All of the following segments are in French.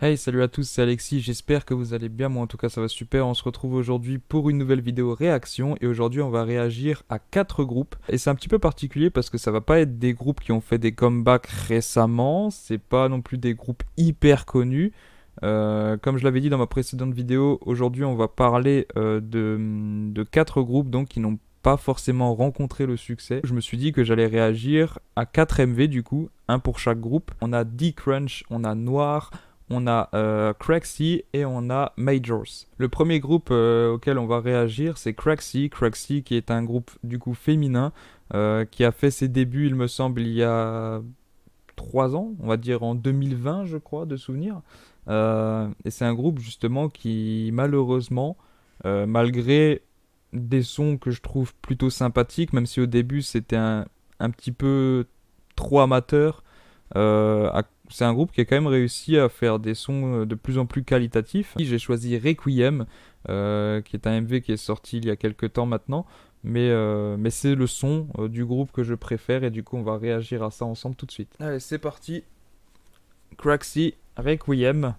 Hey, salut à tous, c'est Alexis, j'espère que vous allez bien, moi en tout cas ça va super, on se retrouve aujourd'hui pour une nouvelle vidéo réaction et aujourd'hui on va réagir à 4 groupes et c'est un petit peu particulier parce que ça va pas être des groupes qui ont fait des comebacks récemment, c'est pas non plus des groupes hyper connus. Comme je l'avais dit dans ma précédente vidéo, aujourd'hui on va parler de 4 groupes donc qui n'ont pas forcément rencontré le succès. Je me suis dit que j'allais réagir à 4 MV du coup, un pour chaque groupe. On a D-Crunch, on a Noir, on a Craxy et on a Majors. Le premier groupe auquel on va réagir, c'est Craxy. Craxy qui est un groupe du coup féminin qui a fait ses débuts, il me semble, il y a 3 ans, on va dire en 2020, je crois, de souvenir. Et c'est un groupe justement qui, malheureusement, malgré des sons que je trouve plutôt sympathiques, même si au début c'était un petit peu trop amateur, c'est un groupe qui a quand même réussi à faire des sons de plus en plus qualitatifs. J'ai choisi Requiem, qui est un MV qui est sorti il y a quelques temps maintenant, mais c'est le son du groupe que je préfère et du coup on va réagir à ça ensemble tout de suite. Allez, c'est parti. Craxy, Requiem.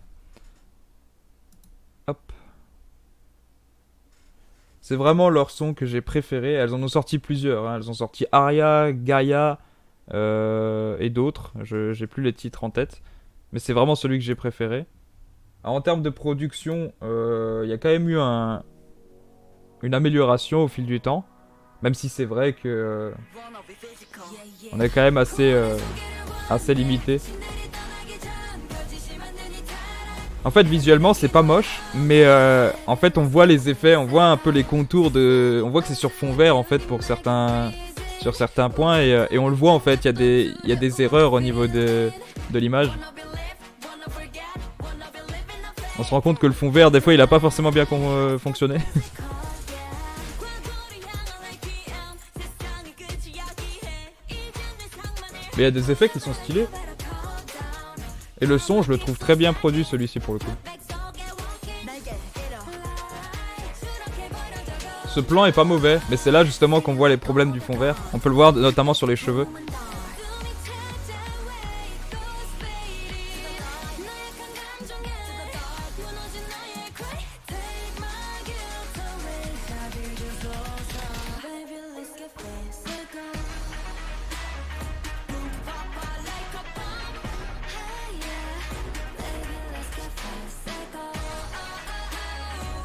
Hop. C'est vraiment leur son que j'ai préféré. Elles en ont sorti plusieurs, hein. Elles ont sorti Aria, Gaia et d'autres. J'ai plus les titres en tête. Mais c'est vraiment celui que j'ai préféré. Alors, en termes de production, il y a quand même eu une amélioration au fil du temps. Même si c'est vrai que on est quand même assez limité. En fait, visuellement, c'est pas moche, mais en fait, on voit les effets, on voit un peu les contours de. On voit que c'est sur fond vert en fait sur certains points et on le voit en fait. Il y a des erreurs au niveau de l'image. On se rend compte que le fond vert, des fois, il a pas forcément bien fonctionné. Mais il y a des effets qui sont stylés. Et le son, je le trouve très bien produit celui-ci pour le coup. Ce plan est pas mauvais, mais c'est là justement qu'on voit les problèmes du fond vert. On peut le voir notamment sur les cheveux.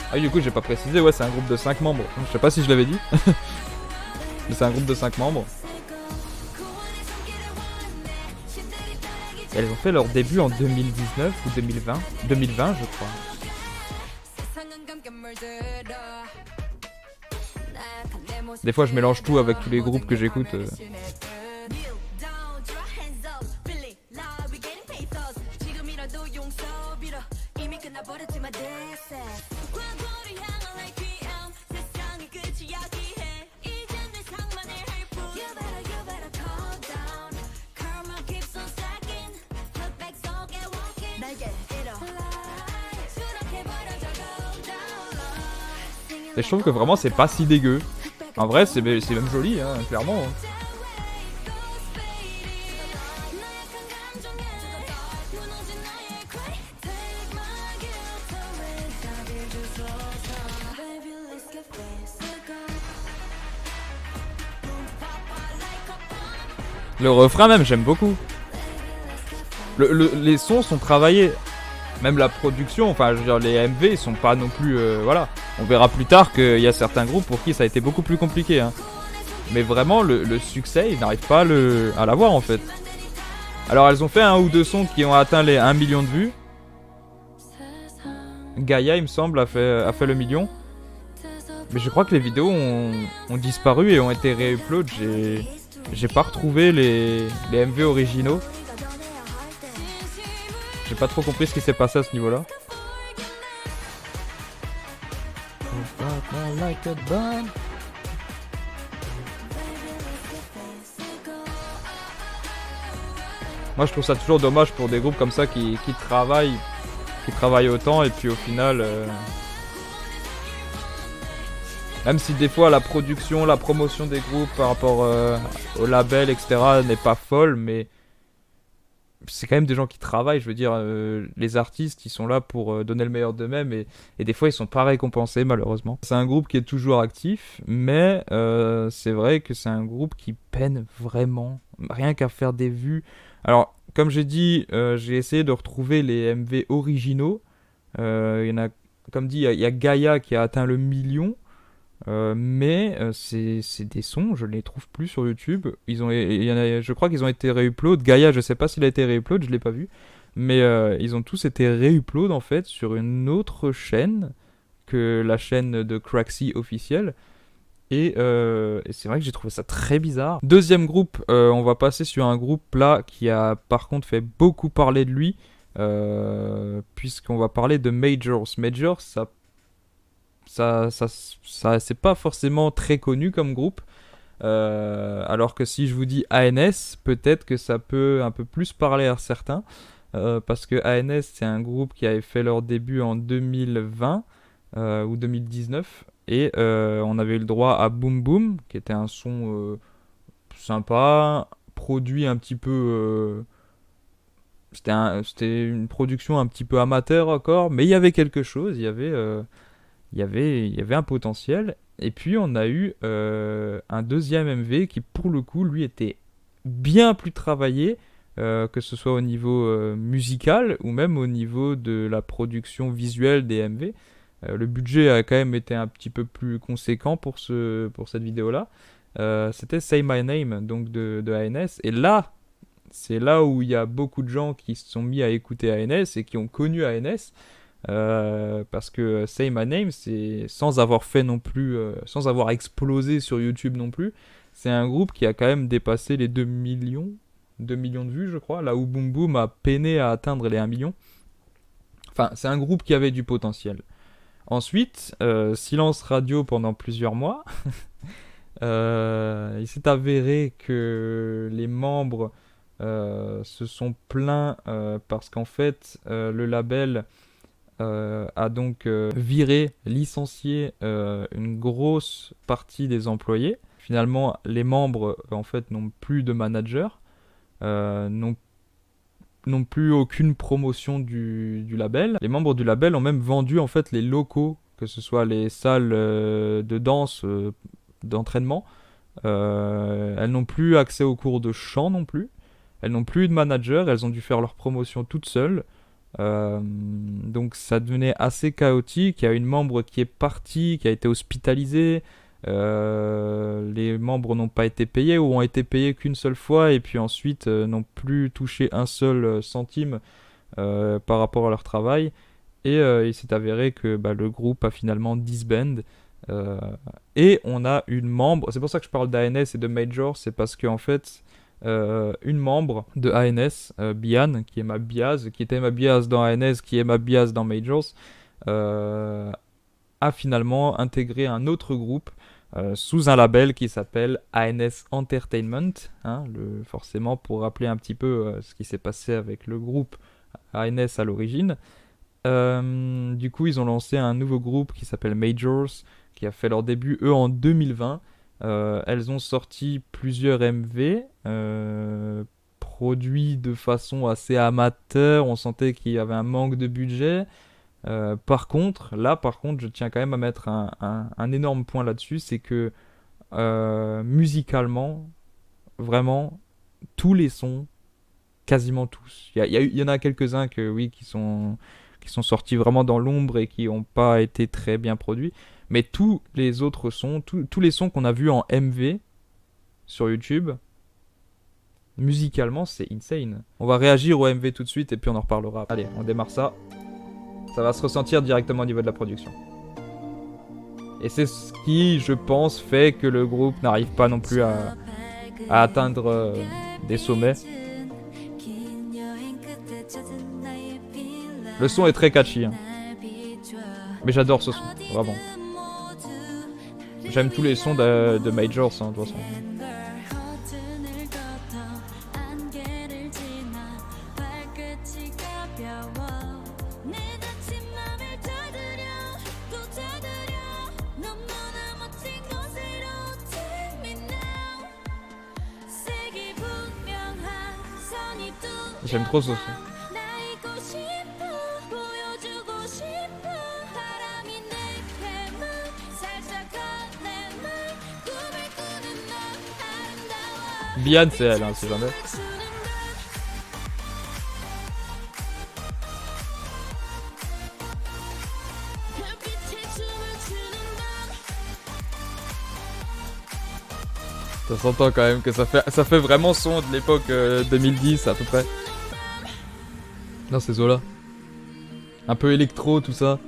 Ah oui, du coup, j'ai pas précisé, ouais, c'est un groupe de 5 membres. Je sais pas si je l'avais dit, mais c'est un groupe de 5 membres. Et elles ont fait leur début en 2019 ou 2020. 2020, je crois. Des fois, je mélange tout avec tous les groupes que j'écoute. Et je trouve que vraiment, c'est pas si dégueu. En vrai, c'est même joli, hein, clairement. Le refrain même, j'aime beaucoup. Les sons sont travaillés. Même la production, enfin, je veux dire, les MV, ils sont pas non plus. Voilà. On verra plus tard qu'il y a certains groupes pour qui ça a été beaucoup plus compliqué. Hein. Mais vraiment, le succès, ils n'arrivent pas à l'avoir en fait. Alors, elles ont fait un ou deux sons qui ont atteint les 1 million de vues. Gaia, il me semble, a fait le million. Mais je crois que les vidéos ont disparu et ont été réupload. J'ai pas retrouvé les MV originaux. J'ai pas trop compris ce qui s'est passé à ce niveau-là. Moi je trouve ça toujours dommage pour des groupes comme ça qui travaillent autant et puis au final même si des fois la production, la promotion des groupes par rapport au label etc n'est pas folle, mais c'est quand même des gens qui travaillent, je veux dire, les artistes, ils sont là pour donner le meilleur d'eux-mêmes et des fois, ils sont pas récompensés, malheureusement. C'est un groupe qui est toujours actif, mais c'est vrai que c'est un groupe qui peine vraiment, rien qu'à faire des vues. Alors, comme j'ai dit, j'ai essayé de retrouver les MV originaux. Il y en a, comme dit, il y a Gaia qui a atteint le million. Mais c'est des sons, je ne les trouve plus sur YouTube. Il y en a, je crois qu'ils ont été réupload. Gaia, je sais pas s'il a été réupload, je l'ai pas vu. Mais ils ont tous été réupload en fait sur une autre chaîne que la chaîne de Craxy officielle. Et c'est vrai que j'ai trouvé ça très bizarre. Deuxième groupe, on va passer sur un groupe là qui a par contre fait beaucoup parler de lui. Puisqu'on va parler de Majors. Majors, ça c'est pas forcément très connu comme groupe. Alors que si je vous dis ANS, peut-être que ça peut un peu plus parler à certains. Parce que ANS, c'est un groupe qui avait fait leur début en 2020 ou 2019. Et on avait eu le droit à Boom Boom, qui était un son sympa, produit un petit peu. C'était une production un petit peu amateur encore, mais il y avait quelque chose, il y avait un potentiel. Et puis on a eu un deuxième MV qui pour le coup lui était bien plus travaillé, que ce soit au niveau musical ou même au niveau de la production visuelle des MV. Le budget a quand même été un petit peu plus conséquent pour cette vidéo là. C'était Say My Name donc de ANS. Et là, c'est là où il y a beaucoup de gens qui se sont mis à écouter ANS et qui ont connu ANS. Parce que Say My Name, c'est sans avoir fait non plus, sans avoir explosé sur YouTube non plus, c'est un groupe qui a quand même dépassé les 2 millions de vues, je crois, là où Boom Boom a peiné à atteindre les 1 million. Enfin, c'est un groupe qui avait du potentiel. Ensuite, silence radio pendant plusieurs mois. Il s'est avéré que les membres se sont plaints parce qu'en fait, le label a donc viré, licencié une grosse partie des employés. Finalement, les membres en fait n'ont plus de manager, n'ont plus aucune promotion du label. Les membres du label ont même vendu en fait les locaux, que ce soit les salles de danse, d'entraînement. Elles n'ont plus accès aux cours de chant non plus. Elles n'ont plus de manager, elles ont dû faire leur promotion toutes seules. Donc ça devenait assez chaotique. Il y a une membre qui est partie, qui a été hospitalisée. Les membres n'ont pas été payés ou ont été payés qu'une seule fois et puis ensuite n'ont plus touché un seul centime par rapport à leur travail. Et il s'est avéré que le groupe a finalement disband. Et on a une membre, c'est pour ça que je parle d'ANS et de Major, c'est parce qu'en fait une membre de ANS, Bian, qui était ma bias dans ANS, qui est ma bias dans Majors, a finalement intégré un autre groupe sous un label qui s'appelle ANS Entertainment, hein, forcément pour rappeler un petit peu ce qui s'est passé avec le groupe ANS à l'origine. Du coup, ils ont lancé un nouveau groupe qui s'appelle Majors, qui a fait leur début, eux, en 2020. Elles ont sorti plusieurs MV, produits de façon assez amateur. On sentait qu'il y avait un manque de budget. Par contre, je tiens quand même à mettre un énorme point là-dessus, c'est que musicalement, vraiment, tous les sons, quasiment tous. Il y en a quelques-uns oui, qui sont sortis vraiment dans l'ombre et qui n'ont pas été très bien produits. Mais tous les autres sons, tous les sons qu'on a vus en MV sur YouTube, musicalement, c'est insane. On va réagir au MV tout de suite et puis on en reparlera. Allez, on démarre ça. Ça va se ressentir directement au niveau de la production. Et c'est ce qui, je pense, fait que le groupe n'arrive pas non plus à atteindre des sommets. Le son est très catchy, hein. Mais j'adore ce son, vraiment. J'aime tous les sons de Majors, hein, de toute façon. J'aime trop ce son. Bian, c'est elle, hein, si jamais. Ça s'entend quand même que ça fait vraiment son de l'époque 2010 à peu près. Non, c'est Zola. Un peu électro, tout ça.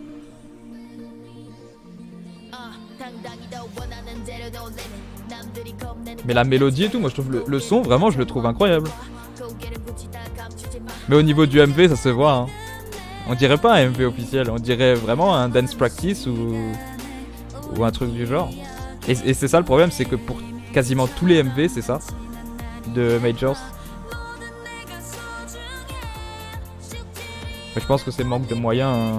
Mais la mélodie et tout, moi je trouve le son, vraiment, je le trouve incroyable. Mais au niveau du MV, ça se voit, hein. On dirait pas un MV officiel, on dirait vraiment un dance practice ou un truc du genre. Et c'est ça le problème, c'est que pour quasiment tous les MV, c'est ça, de Majors. Mais je pense que c'est manque de moyens.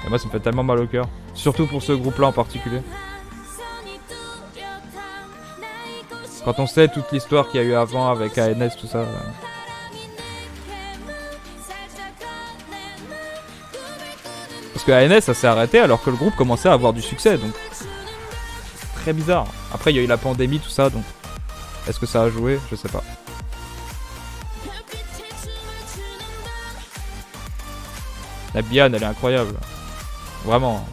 Et moi, ça me fait tellement mal au cœur. Surtout pour ce groupe-là en particulier. Quand on sait toute l'histoire qu'il y a eu avant avec ANS, tout ça. Parce que ANS, ça s'est arrêté alors que le groupe commençait à avoir du succès, donc très bizarre. Après, il y a eu la pandémie, tout ça, donc est-ce que ça a joué? Je sais pas. La Bian, elle est incroyable. Vraiment.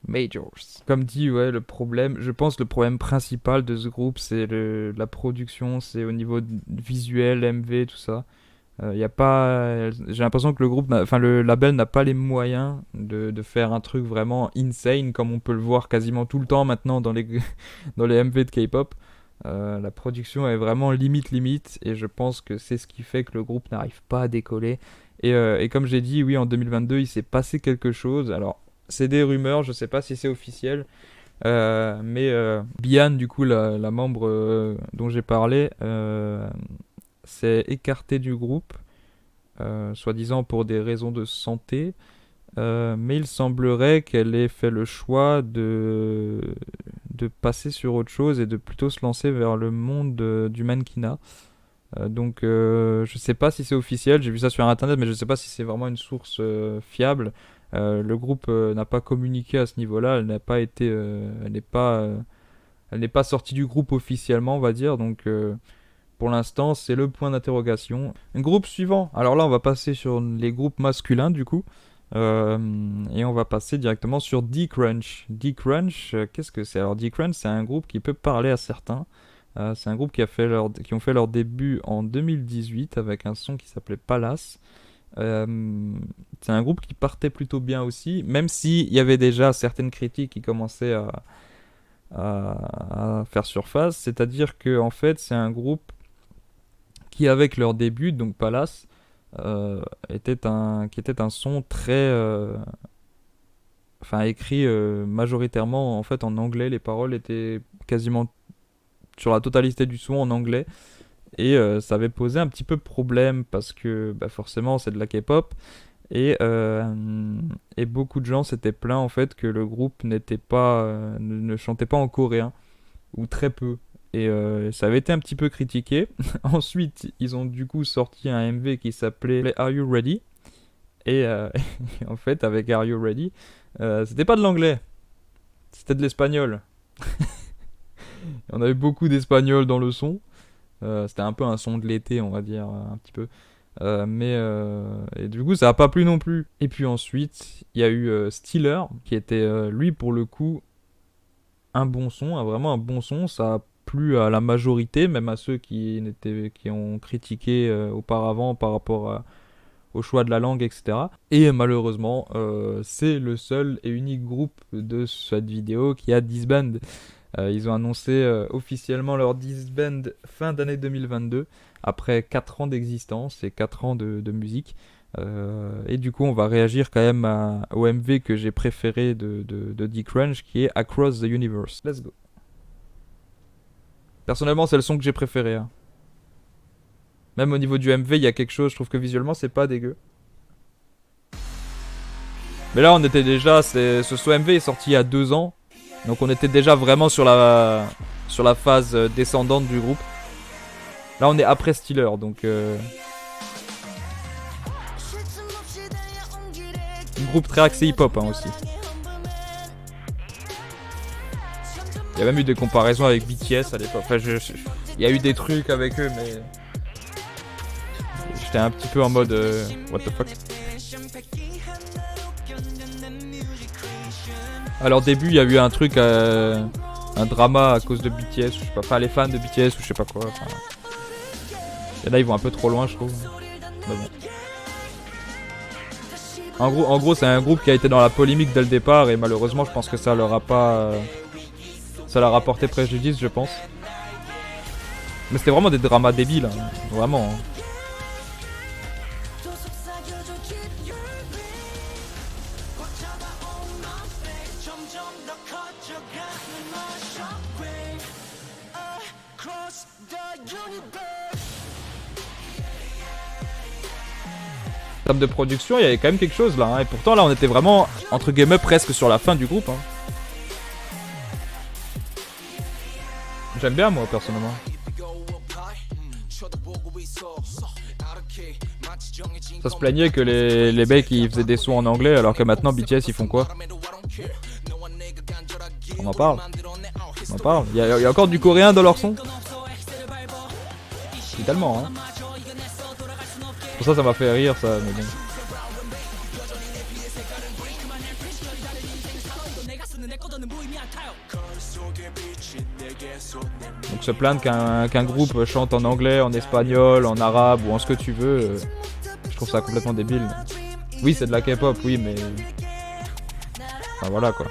Majors. Comme dit, ouais, le problème, je pense le problème principal de ce groupe, c'est la production, c'est au niveau visuel, MV, tout ça. Y a pas, j'ai l'impression que le groupe, enfin le label n'a pas les moyens de faire un truc vraiment insane comme on peut le voir quasiment tout le temps maintenant dans les, dans les MV de K-pop. La production est vraiment limite et je pense que c'est ce qui fait que le groupe n'arrive pas à décoller. Et comme j'ai dit, oui, en 2022, il s'est passé quelque chose. Alors, c'est des rumeurs, je sais pas si c'est officiel. Mais Bian, du coup, la membre dont j'ai parlé, s'est écartée du groupe, soi-disant pour des raisons de santé. Mais il semblerait qu'elle ait fait le choix de passer sur autre chose et de plutôt se lancer vers le monde du mannequinat. Donc je sais pas si c'est officiel, j'ai vu ça sur internet, mais je sais pas si c'est vraiment une source fiable. Le groupe n'a pas communiqué à ce niveau-là, elle n'a pas été, elle n'est pas sortie du groupe officiellement, on va dire. Donc pour l'instant, c'est le point d'interrogation. Un groupe suivant. Alors là, on va passer sur les groupes masculins du coup. Et on va passer directement sur D-Crunch. D-Crunch, qu'est-ce que c'est? Alors D-Crunch, c'est un groupe qui peut parler à certains. C'est un groupe qui ont fait leur début en 2018 avec un son qui s'appelait Palace. C'est un groupe qui partait plutôt bien aussi, même s'il y avait déjà certaines critiques qui commençaient à faire surface. C'est-à-dire que en fait, c'est un groupe qui, avec leur début, donc Palace, qui était un son très, enfin écrit majoritairement en fait en anglais. Les paroles étaient quasiment sur la totalité du son en anglais. Et ça avait posé un petit peu problème parce que bah, forcément c'est de la K-pop et beaucoup de gens s'étaient plaints en fait que le groupe n'était pas ne chantait pas en coréen ou très peu et ça avait été un petit peu critiqué. Ensuite ils ont du coup sorti un MV qui s'appelait Are You Ready et en fait avec Are You Ready c'était pas de l'anglais, c'était de l'espagnol. On avait beaucoup d'espagnol dans le son. C'était un peu un son de l'été, on va dire, un petit peu. Et du coup, ça a pas plu non plus. Et puis ensuite, il y a eu Steeler, qui était, lui, pour le coup, un bon son, vraiment un bon son. Ça a plu à la majorité, même à ceux qui ont critiqué auparavant par rapport au choix de la langue, etc. Et malheureusement, c'est le seul et unique groupe de cette vidéo qui a disband. Ils ont annoncé officiellement leur disband fin d'année 2022, après 4 ans d'existence et 4 ans de musique. Et du coup, on va réagir quand même au MV que j'ai préféré de D-Crunch, qui est Across the Universe. Let's go. Personnellement, c'est le son que j'ai préféré. Hein. Même au niveau du MV, il y a quelque chose, je trouve que visuellement, c'est pas dégueu. Mais là, on était déjà, ce son MV est sorti il y a 2 ans. Donc on était déjà vraiment sur la phase descendante du groupe. Là, on est après Steeler, donc... Un groupe très axé hip-hop hein, aussi. Il y a même eu des comparaisons avec BTS à l'époque. Enfin, il y a eu des trucs avec eux, mais... J'étais un petit peu en mode... what the fuck. Alors au début, il y a eu un truc... un drama à cause de BTS, je sais pas. Enfin, les fans de BTS ou je sais pas quoi. Enfin... Et là, ils vont un peu trop loin, je trouve. Mais bon. En gros, c'est un groupe qui a été dans la polémique dès le départ et malheureusement, je pense que ça leur a pas... ça leur a porté préjudice, je pense. Mais c'était vraiment des dramas débiles, hein. Vraiment. Hein. En termes de production, il y avait quand même quelque chose là. Hein. Et pourtant, là, on était vraiment, entre guillemets, presque sur la fin du groupe. Hein. J'aime bien, moi, personnellement. Ça se plaignait que les mecs ils faisaient des sons en anglais, alors que maintenant, BTS, ils font quoi? On en parle. On en parle. Il y a encore du coréen dans leur son. Totalement, hein. Pour ça, ça m'a fait rire, ça, mais bon. Donc se plaindre qu'un groupe chante en anglais, en espagnol, en arabe ou en ce que tu veux, je trouve ça complètement débile. Oui, c'est de la K-pop, oui, mais... Enfin voilà, quoi.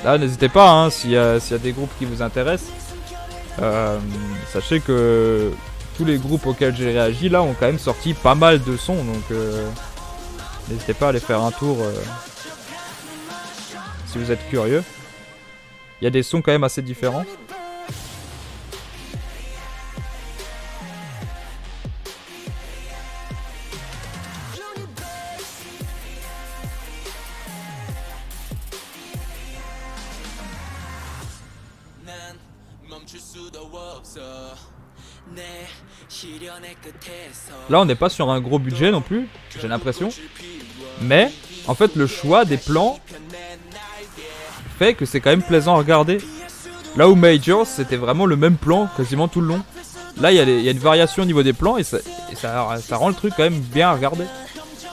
Là, n'hésitez pas, hein, s'il y a des groupes qui vous intéressent. Sachez que tous les groupes auxquels j'ai réagi, là, ont quand même sorti pas mal de sons. Donc, n'hésitez pas à aller faire un tour si vous êtes curieux. Il y a des sons quand même assez différents. Là on n'est pas sur un gros budget non plus, j'ai l'impression. Mais en fait le choix des plans fait que c'est quand même plaisant à regarder. Là où Majors c'était vraiment le même plan quasiment tout le long. Là il y a une variation au niveau des plans et ça rend le truc quand même bien à regarder.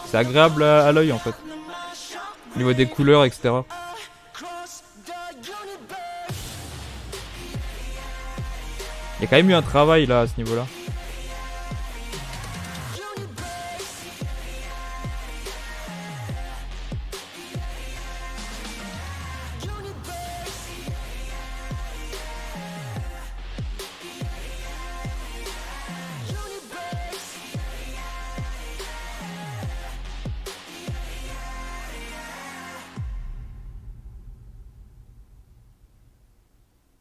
C'est agréable à l'œil en fait. Au niveau des couleurs etc. Il y a quand même eu un travail là à ce niveau là.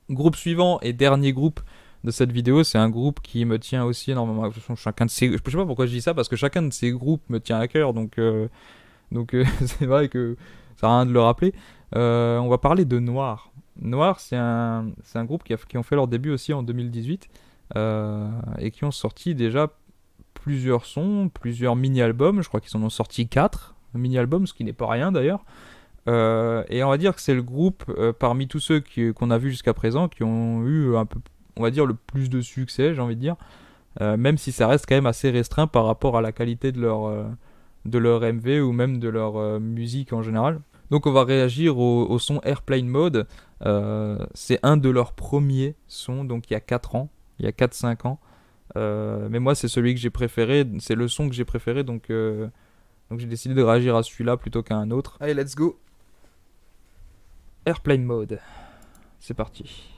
Groupe suivant et dernier groupe de cette vidéo, c'est un groupe qui me tient aussi énormément. Chacun de ces... Je sais pas pourquoi je dis ça, parce que chacun de ces groupes me tient à cœur, donc c'est vrai que ça n'a rien de le rappeler. On va parler de Noir. Noir, c'est un groupe qui ont fait leur début aussi en 2018 et qui ont sorti déjà plusieurs sons, plusieurs mini-albums. Je crois qu'ils en ont sorti 4 mini-albums, ce qui n'est pas rien d'ailleurs. Et on va dire que c'est le groupe parmi tous ceux qu'on a vus jusqu'à présent qui ont eu un peu, on va dire, le plus de succès, j'ai envie de dire. même si ça reste quand même assez restreint par rapport à la qualité de leur MV ou même de leur musique en général. Donc on va réagir au son Airplane Mode. C'est un de leurs premiers sons, donc il y a 4 ans, il y a 4-5 ans. Mais moi c'est celui que j'ai préféré, c'est le son que j'ai préféré, donc j'ai décidé de réagir à celui-là plutôt qu'à un autre. Allez, let's go. Airplane Mode, c'est parti.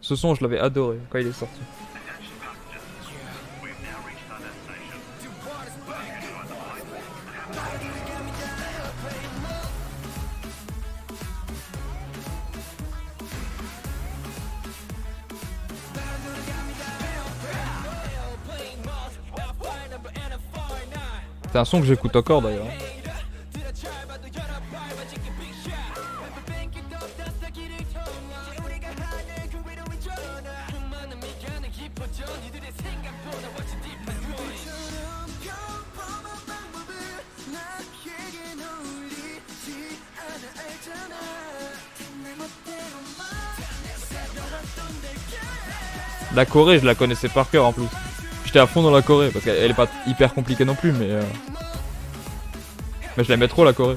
Ce son je l'avais adoré quand il est sorti. C'est un son que j'écoute encore d'ailleurs. La Corée, je la connaissais par cœur en plus. J'étais à fond dans la Corée parce qu'elle est pas hyper compliquée non plus, mais je l'aimais trop la Corée.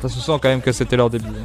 Ça se sent quand même que c'était leur début. Hein.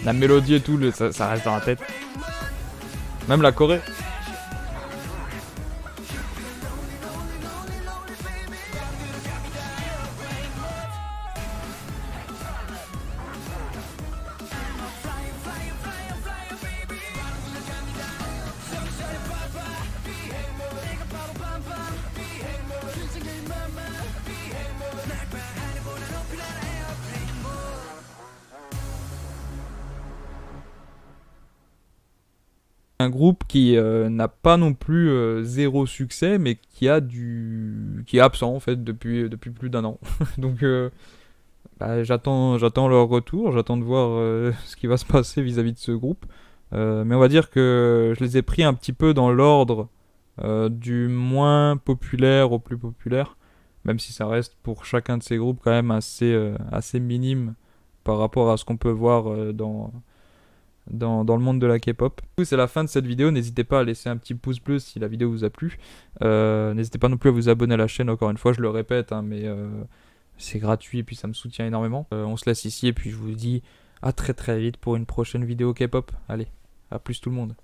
La mélodie et tout, ça reste dans la tête. Même la Corée. Un groupe qui n'a pas non plus zéro succès, mais qui est absent en fait depuis plus d'un an. Donc j'attends leur retour, j'attends de voir ce qui va se passer vis-à-vis de ce groupe. Mais on va dire que je les ai pris un petit peu dans l'ordre du moins populaire au plus populaire, même si ça reste pour chacun de ces groupes quand même assez minime par rapport à ce qu'on peut voir dans le monde de la K-pop. C'est la fin de cette vidéo, n'hésitez pas à laisser un petit pouce bleu si la vidéo vous a plu. N'hésitez pas non plus à vous abonner à la chaîne, encore une fois je le répète, hein, mais c'est gratuit et puis ça me soutient énormément. On se laisse ici et puis je vous dis à très très vite pour une prochaine vidéo K-pop. Allez, à plus tout le monde.